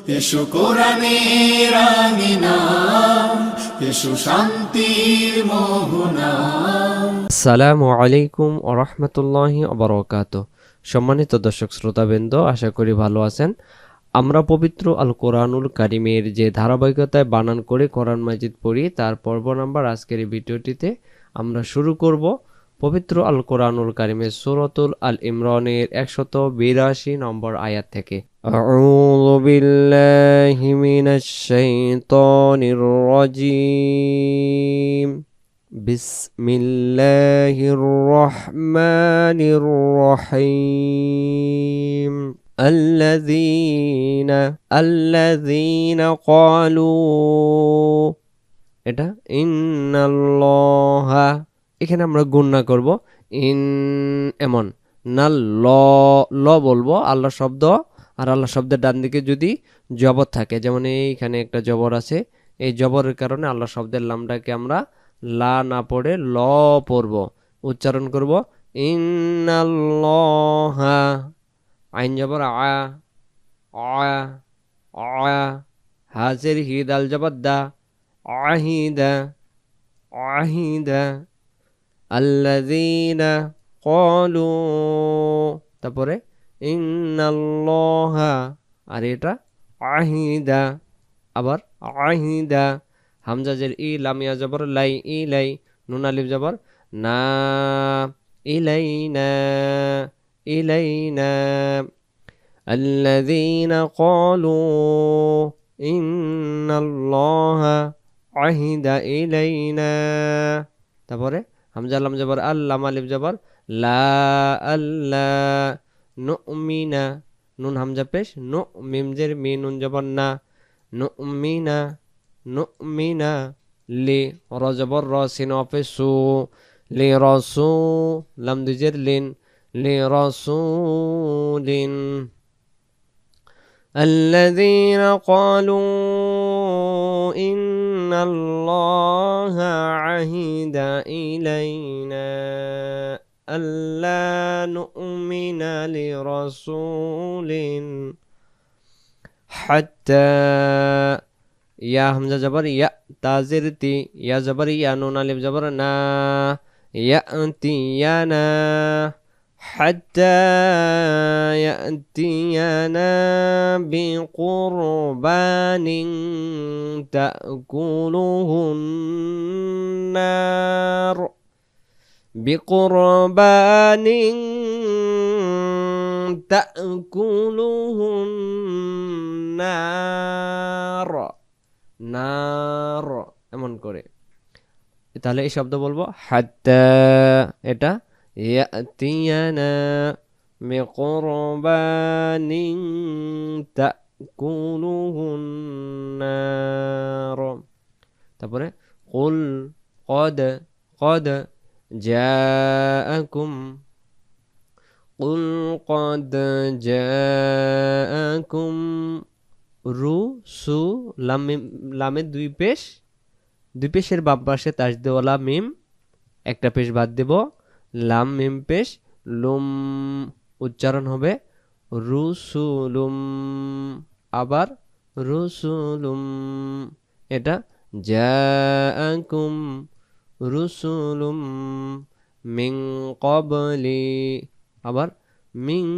এসো কোরআনের আঙিনা, এসো শান্তির মোহনা। আসসালামু আলাইকুম ওয়া রাহমাতুল্লাহি ওয়া বারাকাতুহু। সম্মানিত দর্শক শ্রোতাবৃন্দ, আশা করি ভালো আছেন। আমরা পবিত্র আল কোরআনুল কারিমের যে ধারাবাহিকতায় বানান করে কোরআন মাজিদ পড়ি, তার পর্ব নাম্বার আজকের এই ভিডিওটিতে আমরা শুরু করব পবিত্র আল কোরআনুল কারিমের সূরাতুল আল ইমরানের 182 নম্বর আয়াত থেকে। আউযু বিল্লাহি মিনাশ শাইতানির রাজীম। বিসমিল্লাহির রহমানির রহিম। আল্লাযীনা ক্বালু, এটা ইন্নাল্লাহা, এখানে আমরা গুণনা করব। ইন এমন না, ল ল বলবো আল্লাহ শব্দ, আর আল্লাহ শব্দের ডান দিকে যদি জবর থাকে, যেমন এইখানে একটা জবর আছে, এই জবরের কারণে আল্লাহ শব্দের লামটাকে আমরা লা না পড়ে ল পড়ব, উচ্চারণ করব ইন্নাল্লাহা। আইন জবর আ, আ, আ, হাজের হি, দাল জবর দা, আহিদা, আহিদা। আল্লাযীনা ক্বালু, তারপরে ইন্নাল্লাহা, আর এটা আহিদা, আবার আহিদা। হামজা জের ই, লামিয়া জবর লাই, ইলাই, নুন আলিফ জবর না, ইলাইনা, ইলাইনা। আল্লাযীনা ক্বালু ইন্নাল্লাহা আহিদা ইলাইনা, তারপরে হামজা লাম জবর আল, লাম আলিফ জবর লা, আল্লাহ। নুমিনা, নুন হামজা পেশ নু, মিম জের মি, নুন জবর না, নুমিনা, নুমিনা। লি র জবর র, সিন অফে সু, লি রসু, লাম দুজের লিন, লি রসুলিন। الذين قالوا إن الله عهد إلينا ألا نؤمن لرسول حتى، ইয়া হামজা জবর ইয়া, তাজির তি, ইয়া জবর ইয়া, নুন আলিফ জবর না, ইয়াতিয়ানা, حتى يأتينا بقربان تأكله النار، بقربان تأكله النار, নার এমন করে। তাহলে এই শব্দ বলবো হাত্তা, এটা ইয়াতিয়ানা বিকুরবানিন তাকুলুহুন নার। তারপরে কুল কদ, কদ জাআকুম, কুল কদ জাআকুম। রু সু, লামের দুই পেশ, দুই পেশের বাম পাশে তাসদিওয়ালা মিম, একটা পেশ বাদ দেব, লাম মিম পেশ লুম, উচ্চারণ হবে রুসুলুম, আবার রুসুলুম। এটা জাআকুম রুসুলুম মিন ক্বাবলি, আবার মিন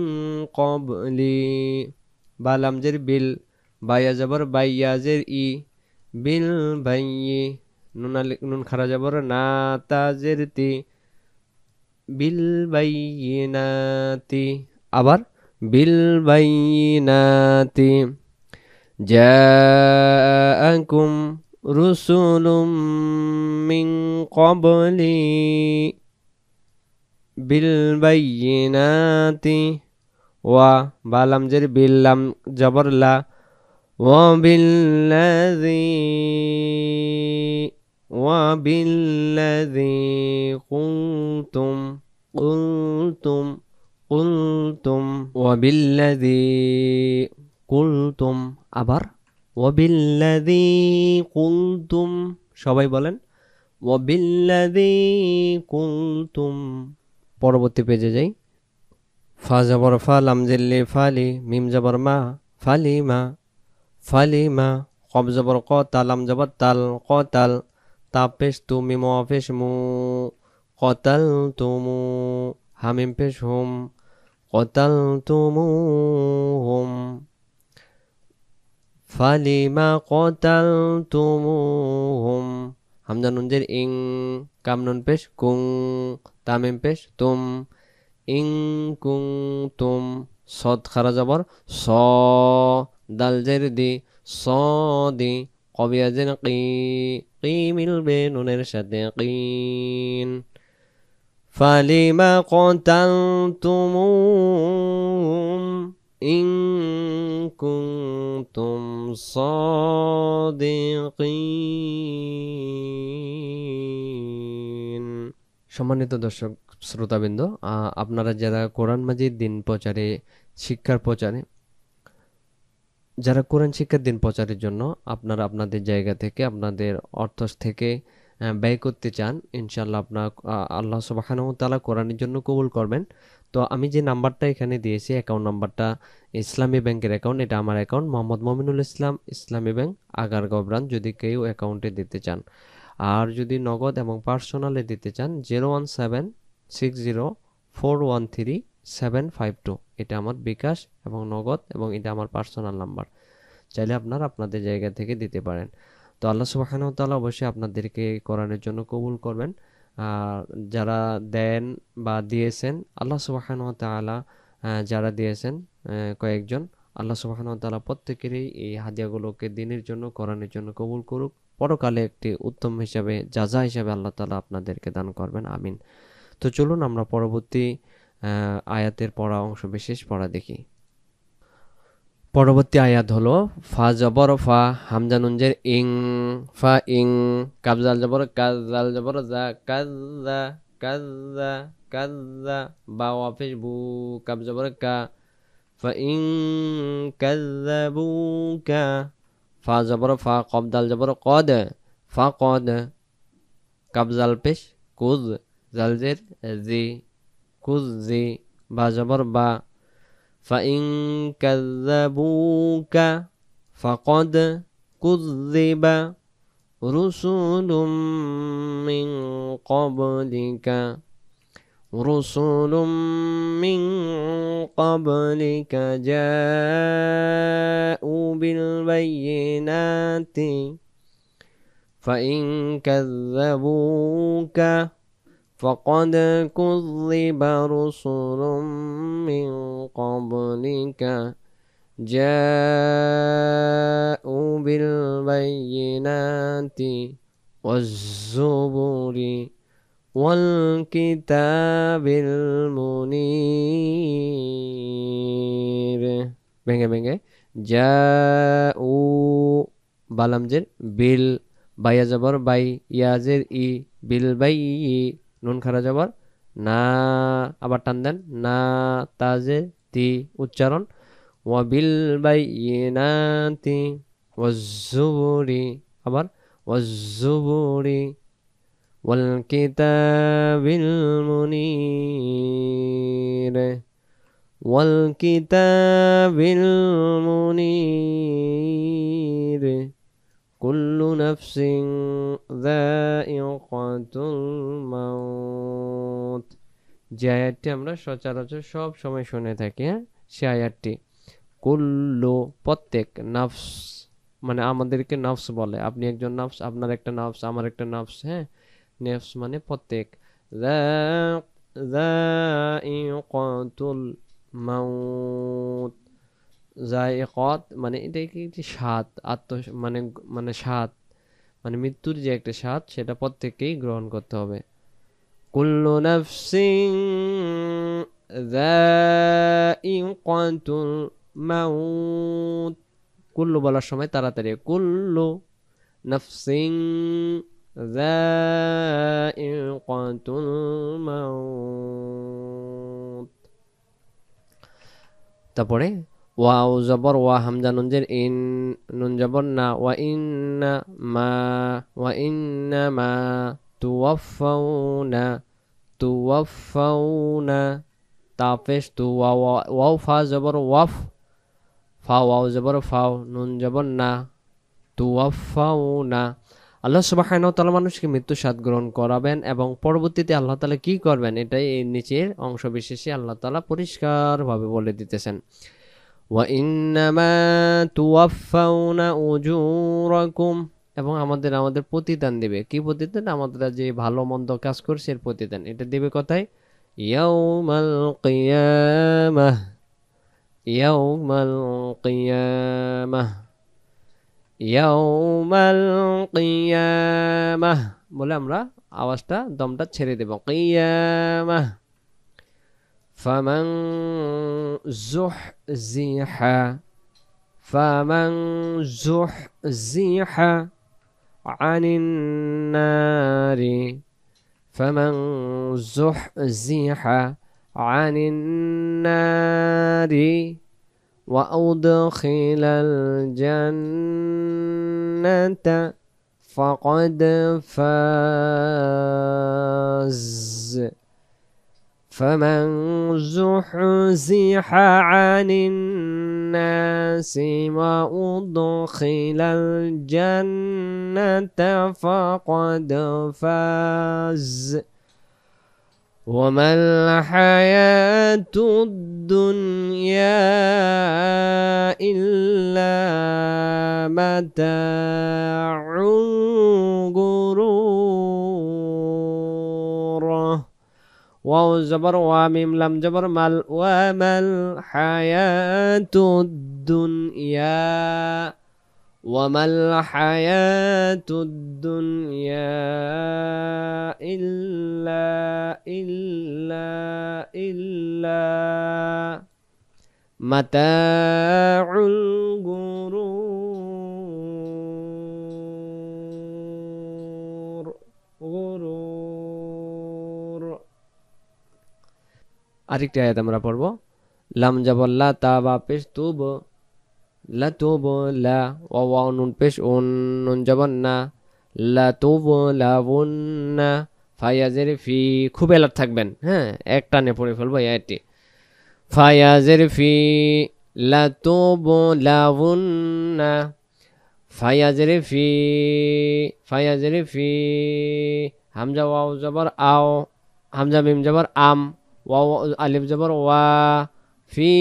ক্বাবলি। বা লামজের বিল, বাইয়া জবর বাইয়া জের ই, বিল বাইয়ি, নুন খারা জবর না, তাজের তি, বিল বাইয়িনাতি, আবার বিল বাইয়িনাতি। জাআকুম রুসুলুম মিন ক্বাবলি বিল বাইয়িনাতি। ওয়া বা লামজের বিল, লাম জবর লা, وبالذي قلتم وبالذي قلتم, আবার وبالذي قلتم, সবাই বলেন وبالذي قلتم। পরবর্তী পেজে যাই। ফা জবর ফা, লাম জের লি, ফালি, মিম জবর মা, ফালিমা, ফালিমা কব জবর ক তালাম জবর তাল কতাল তাপেশ তুমি মফেশ মু কতাল তুমু হামিম পেশ হুম কতাল তুমু হুম ফালিমা কতাল তুমু হুম হামজা নুনজের ইং কাম নুন পেশ কুং তামিম পেশ তুম ইং কুং তুম সদ খারা জবর স দাল জের দি স দি কবিয়াজের কি মিলবে নুনের সাথে কিন ফালিমা কতালতুমুহুম ইন কুনতুম সাদিকিন। সম্মানিত দর্শক শ্রোতাবৃন্দ, আপনারা যারা কোরআন মাজিদ দিন প্রচারে শিক্ষার প্রচারে যারা কোরআন শিক্ষার দিন প্রচারের জন্য আপনারা আপনাদের জায়গা থেকে আপনাদের অর্থ থেকে ব্যয় করতে চান, ইনশাল্লাহ আপনার আল্লাহ সুবহানাহু ওয়া তাআলা কোরআনের জন্য কবুল করবেন। তো আমি যে নাম্বারটা এখানে দিয়েছি অ্যাকাউন্ট নাম্বারটা ইসলামী ব্যাংকের অ্যাকাউন্ট, এটা আমার অ্যাকাউন্ট মোহাম্মদ মমিনুল ইসলাম ইসলামী ব্যাংক আগারগাঁও ব্রাঞ্চ, যদি কেউ অ্যাকাউন্টে দিতে চান। আর যদি নগদ এবং পার্সোনালে দিতে চান 01760413752, এটা আমার বিকাশ এবং নগদ এবং এটা আমার পার্সোনাল নাম্বার। চাইলে আপনারা আপনাদের জায়গা থেকে দিতে পারেন। তো আল্লাহ সুবহানাহু ওয়া তাআলা অবশ্যই আপনাদেরকে কোরআনের জন্য কবুল করবেন। আর যারা দেন বা দিয়েছেন আল্লাহ সুবহানাহু ওয়া তাআলা, যারা দিয়েছেন কয়েকজন, আল্লাহ সুবহানাহু ওয়া তাআলা প্রত্যেকেরই এই হাদিয়াগুলোকে দিনের জন্য কোরআনের জন্য কবুল করুক, পরকালে একটি উত্তম হিসাবে জাযা হিসাবে আল্লাহ তাআলা আপনাদেরকে দান করবেন, আমিন। তো চলুন আমরা পরবর্তী আয়াতের পড়া অংশ বিশেষ পড়া দেখি। পরবর্তী আয়াত হলো ফা জবর ফা হামজা নুনজের ইং ফা ইং কাবজাল জবর কাজাল জবর জা কাজা কাজা কাজা বা ওয়াফিস বু কাব জবর কা ফা ইং কাযাবুকা ফা জবর ফা কব দাল জবর কদ ফা কদ কাবজাল পেশ কুজ জালজের জি কুজ জি বা জবর বা فإن كذبوك فقد كذب رسل من قبلك رسل من قبلك جاءوا بالبينات فإن كذبوك فقد كذب رسل من قبلك جاءوا بالبينات والزبر والكتاب المنير ভেঙে ভেঙে জাউ বালামজের বিল বাইয়া জবর বাই ইয়াজের ই বিল বাই ই নুন খারা জবর না, আবার টান দেন না, তাজে তি উচ্চারণ ওয়া বিল বাই ইনাতি ওয়াজ্জুবুরি, আবার ওয়াজ্জুবুরি ওয়াল কিতাবিল মুনির ওয়াল কিতাবিল মুনির কুল্লু নাফসিন যায়িকাতুল মাউত। যে আয়াতটি আমরা সচরাচর সব সময় শুনে থাকি, হ্যাঁ, সে আয়াতটি কুল্লু প্রত্যেক, নাফস মানে আমাদেরকে নাফস বলে, আপনি একজন নাফস, আপনার একটা নাফস, আমার একটা নাফস, হ্যাঁ, নাফস মানে প্রত্যেক, যায়িকাতুল মাউত, জায়িকাত মানে এটা কি স্বাদ, মানে মানে স্বাদ মানে মৃত্যুর যে একটা স্বাদ, সেটা প্রত্যেককেই গ্রহণ করতে হবে। কুল্লু নাফসিন যায়িকাতুল মাউত, কুল্লু বলার সময় তাড়াতাড়ি কুল্লু নাফসিন যায়িকাতুল মাউত। তারপরে ওয়াও জবর ওয়া হামজা নুনজের ইন নুন জবর না ওয়া ইন্না মা ওয়া ইন্না মা তুওয়াফাউনা তুওয়াফাউনা তাফেশ তু ওয়াও ফা জবর ওয়াফ ফাও ওয়াও জবর ফাও নুন জবর না তুওয়াফাও না। আল্লাহ সুবহানাহু ওয়া তাআলা মানুষকে মৃত্যু স্বাদ গ্রহণ করাবেন এবং পরবর্তীতে আল্লাহ তাআলা কি করবেন এটাই এই নিচের অংশ বিশেষে আল্লাহ তাআলা পরিষ্কারভাবে বলে দিতেছেন। ওয়া ইন্নামা তুওয়াফাউনা উজুরাকুম, এবং আমাদের প্রতিদান দিবে। কি প্রতিদান? আমাদের যে ভালো মন্দ কাজ করছে এর প্রতিদান। এটা দিবে কোথায়? ইয়াউমাল কিয়ামাহ, ইয়াউমাল কিয়ামাহ, ইয়াউমাল কিয়ামাহ বলে আমরা আওয়াজটা দমটা ছেড়ে দেব। কিয়ামাহ। ফামান যুহজিহা, ফামান যুহজিহা আনিন নারি, ফামান যুহজিহা আনিন নারি وأدخل الجنة فقد فاز. فمن زحزح عن الناس وأدخل الجنة فقد فاز. وما الحياة الدنيا إلا متاع الغرور. واو زبر وميم لم جبر مل. وما الحياة الدنيا، وما الحياة الدنيا إلا متاع الغرور. আরেকটি আয়াত আমরা পড়ব। লাম জবর লা তা বা পেশ তুব, লা তুব লা, ওয়াও নুন পেশ উন নুন জবর না, লা তুব লা উন না, ফায়াজের ফি, খুব এলার থাকবেন, হ্যাঁ এক টানে পড়ে ফেলবো এই আয়াতটি। ফায়াজের ফি, লা তুব লা উন না, ফায়াজের ফি, ফায়াজের ফি, হামজা ওয়াও জবর আও, হামজা মিম জবর আম, ওয়াও আলিফ জবর ওয়া, ফি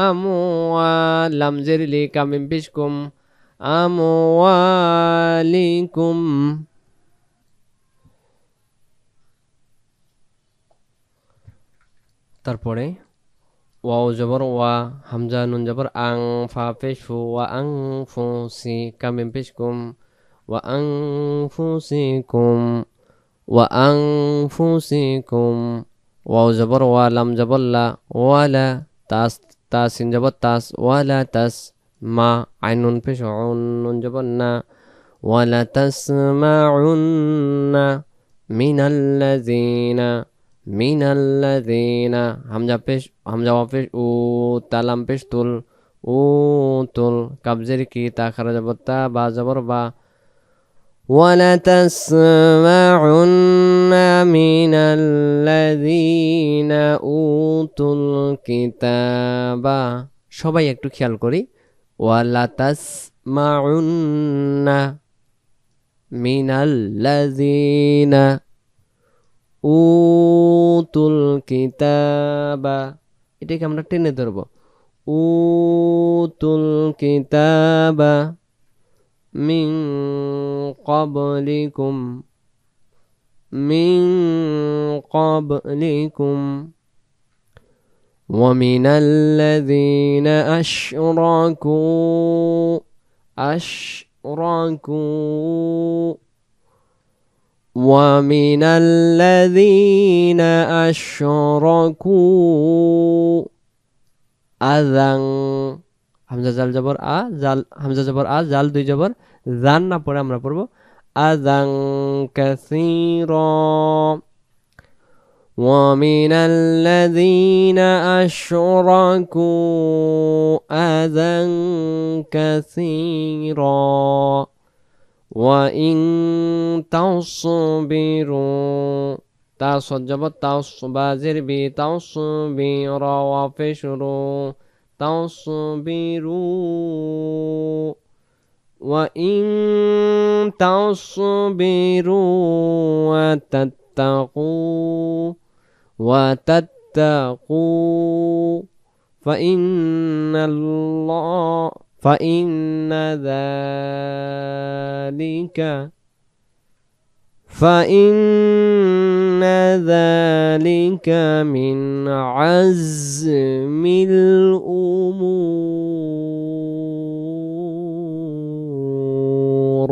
আমওয়া, লাম জের লি কাম মিম পেশ কুম, আমওয়ালিকুম। তারপরে ওয়াও জবর ওয়া, হামজা নুন জবর আং, ফা পেশ ফু, ওয়া আং ফু সি কাম মিম পেশ কুম, ওয়া আং ফু সি কুম, ওয়া আং ফু সি কুম। ওয়াও জবর ওয়া, লাম জবর লা, ওয়ালা, তাস তাসিন জবর তাস, ওয়ালা তাস, মা আইন নুন পেশ উন নুন জবর না, ওয়ালা তাসমাউন্না মিনাল্লাযিনা, মিনাল্লাযিনা, হামজা পেশ, হামজা ওয়া পেশ উ, তালাম পেশ তুল, উ তুল, কাবজের কি, তা খারা জবর তা, বা জবর বা, وَلَتَسْمَعُنَّ مِنَ الَّذِينَ أُوتُوا الْكِتَابَ। সবাই একটু খেয়াল করি। وَلَتَسْمَعُنَّ مِنَ الَّذِينَ أُوتُوا الْكِتَابَ, এটাকে আমরা টেনে ধরব। উতুল কিতাবা মিন ক্বাবলিকুম, মিন ক্বাবলিকুম, ওয়া মিনাল্লাযীনা আশরাকু, আশরাকু, ওয়া মিনাল্লাযীনা আশরাকু আযান, হামজা জাল জবর আ, জাল হামজা জবর আ, জাল দুই জবর, জান না পড়ে আমরা পড়ব আযান কাসীরা, ওয়া মিনাল্লাযীনা আশরাকু আযান কাসীরা, ওয়া ইন তাসবিরু, তাস জবর তাস, বাজের বি, তাসবিরা, ওয়া পেশরু, تصبروا وإن تصبروا وتتقوا فإن ذلك من عزم الأمور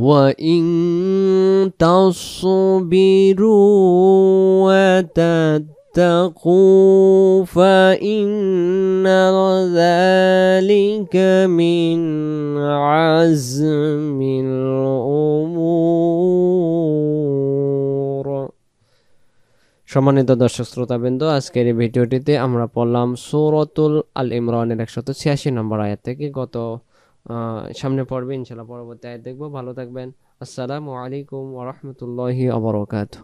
وإن تصبروا وتتقوا فإن ذلك من عزم الأمور সম্মানিত দর্শক শ্রোতাবৃন্দ, আজকের এই ভিডিওটিতে আমরা পড়লাম সূরাতুল আল ইমরানের 186 নম্বর আয়াত থেকে। সামনে পড়বে ইনশাআল্লাহ পরবর্তী আয়াত দেখবো। ভালো থাকবেন। আসসালামু আলাইকুম ওয়া রাহমাতুল্লাহি ওয়া বারাকাতুহু।